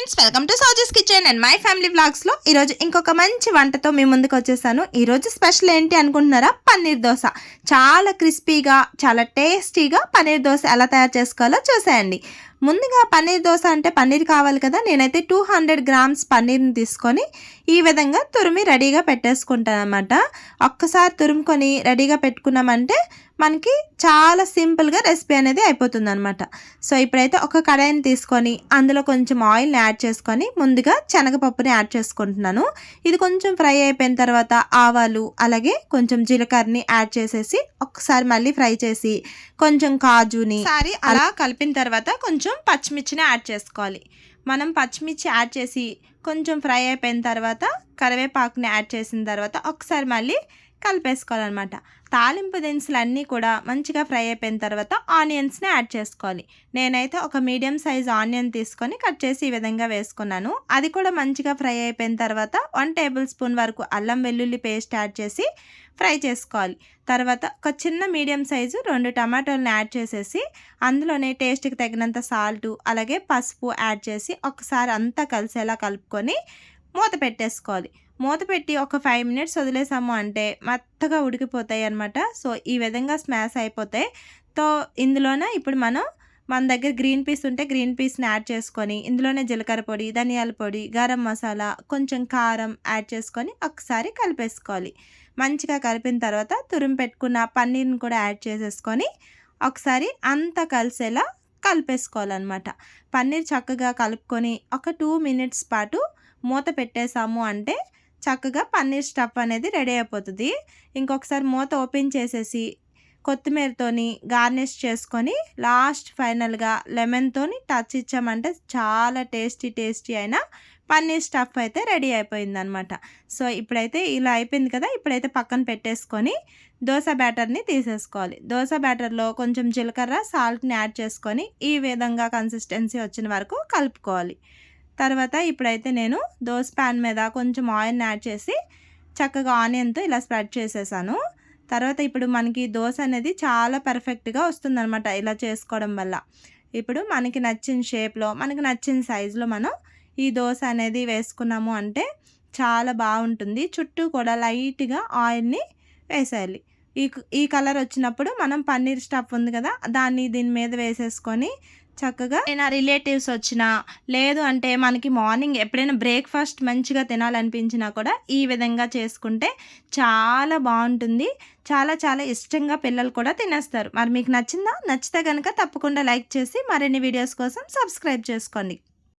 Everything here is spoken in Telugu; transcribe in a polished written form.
Friends, welcome to Souji's kitchen and my family vlogs లో ఈ రోజు ఇంకొక మంచి వంటతో మీ ముందుకు వచ్చేసాను. ఈ రోజు స్పెషల్ ఏంటి అనుకుంటున్నారా? పన్నీర్ దోశ. చాలా క్రిస్పీగా, చాలా టేస్టీగా పన్నీర్ దోశ ఎలా తయారు చేసుకోవాలో చూసేయండి. ముందుగా పన్నీర్ దోశ అంటే పన్నీర్ కావాలి కదా. నేనైతే 200 గ్రామ్స్ పన్నీర్ని తీసుకొని ఈ విధంగా తురిమి రెడీగా పెట్టేసుకుంటాను అనమాట. ఒక్కసారి తురుముకొని రెడీగా పెట్టుకున్నామంటే మనకి చాలా సింపుల్గా రెసిపీ అనేది అయిపోతుంది అనమాట. సో ఇప్పుడైతే ఒక కడాయిని తీసుకొని అందులో కొంచెం ఆయిల్ని యాడ్ చేసుకొని ముందుగా శనగపప్పుని యాడ్ చేసుకుంటున్నాను. ఇది కొంచెం ఫ్రై అయిపోయిన తర్వాత ఆవాలు అలాగే కొంచెం జీలకర్రని యాడ్ చేసేసి ఒకసారి మళ్ళీ ఫ్రై చేసి కొంచెం కాజుని అలా కలిపిన తర్వాత కొంచెం పచ్చిమిర్చిని యాడ్ చేసుకోవాలి. మనం పచ్చిమిర్చి యాడ్ చేసి కొంచెం ఫ్రై అయిపోయిన తర్వాత కరివేపాకుని యాడ్ చేసిన తర్వాత ఒకసారి మళ్ళీ కలిపేసుకోవాలన్నమాట. తాలింపు దినుసులు అన్నీ కూడా మంచిగా ఫ్రై అయిపోయిన తర్వాత ఆనియన్స్ని యాడ్ చేసుకోవాలి. నేనైతే ఒక మీడియం సైజ్ ఆనియన్ తీసుకొని కట్ చేసి ఈ విధంగా వేసుకున్నాను. అది కూడా మంచిగా ఫ్రై అయిపోయిన తర్వాత 1 టేబుల్ స్పూన్ వరకు అల్లం వెల్లుల్లి పేస్ట్ యాడ్ చేసి ఫ్రై చేసుకోవాలి. తర్వాత ఒక చిన్న మీడియం సైజు 2 టమాటోలను యాడ్ చేసేసి అందులోనే టేస్ట్కి తగినంత సాల్టు అలాగే పసుపు యాడ్ చేసి ఒకసారి అంతా కలిసేలా కలుపుకొని మూత పెట్టేసుకోవాలి. మూత పెట్టి ఒక 5 మినిట్స్ వదిలేసాము అంటే మెత్తగా ఉడికిపోతాయి అన్నమాట. సో ఈ విధంగా స్మాష్ అయిపోతాయి. ఇందులోనే ఇప్పుడు మన దగ్గర గ్రీన్ పీస్ ఉంటే గ్రీన్ పీస్ని యాడ్ చేసుకొని ఇందులోనే జీలకర్ర పొడి, ధనియాల పొడి, గరం మసాలా, కొంచెం కారం యాడ్ చేసుకొని ఒకసారి కలిపేసుకోవాలి. మంచిగా కలిపిన తర్వాత తురిమి పెట్టుకున్న పన్నీర్ని కూడా యాడ్ చేసేసుకొని ఒకసారి అంతా కలిసేలా కలిపేసుకోవాలన్నమాట. పన్నీర్ చక్కగా కలుపుకొని ఒక 2 మినిట్స్ పాటు మూత పెట్టేసాము అంటే చక్కగా పన్నీర్ స్టఫ్ అనేది రెడీ అయిపోతుంది. ఇంకొకసారి మూత ఓపెన్ చేసేసి కొత్తిమీరతోని గార్నిష్ చేసుకొని లాస్ట్ ఫైనల్గా లెమన్తోని టచ్ ఇచ్చామంటే చాలా టేస్టీ అయిన పన్నీర్ స్టఫ్ అయితే రెడీ అయిపోయిందనమాట. సో ఇప్పుడైతే ఇలా అయిపోయింది కదా. ఇప్పుడైతే పక్కన పెట్టేసుకొని దోశ బ్యాటర్ని తీసేసుకోవాలి. దోశ బ్యాటర్లో కొంచెం జీలకర్ర, సాల్ట్ని యాడ్ చేసుకొని ఈ విధంగా కన్సిస్టెన్సీ వచ్చిన వరకు కలుపుకోవాలి. తర్వాత ఇప్పుడైతే నేను దోశ ప్యాన్ మీద కొంచెం ఆయిల్ని యాడ్ చేసి చక్కగా ఆనియన్తో ఇలా స్ప్రెడ్ చేసేసాను. తర్వాత ఇప్పుడు మనకి దోశ అనేది చాలా పర్ఫెక్ట్గా వస్తుందన్నమాట ఇలా చేసుకోవడం వల్ల. ఇప్పుడు మనకి నచ్చిన షేప్లో మనకి నచ్చిన సైజులో మనం ఈ దోశ అనేది వేసుకున్నాము అంటే చాలా బాగుంటుంది. చుట్టూ కూడా లైట్గా ఆయిల్ని వేసేయాలి. ఈ కలర్ వచ్చినప్పుడు మనం పన్నీర్ స్టఫ్ ఉంది కదా దాన్ని దీని మీద వేసేసుకొని చక్కగా ఏదైనా రిలేటివ్స్ వచ్చినా లేదు అంటే మనకి మార్నింగ్ ఎప్పుడైనా బ్రేక్ఫాస్ట్ మంచిగా తినాలనిపించినా కూడా ఈ విధంగా చేసుకుంటే చాలా బాగుంటుంది. చాలా ఇష్టంగా పిల్లలు కూడా తినేస్తారు. మరి మీకు నచ్చిందా? నచ్చితే కనుక తప్పకుండా లైక్ చేసి మరిన్ని వీడియోస్ కోసం సబ్స్క్రైబ్ చేసుకోండి.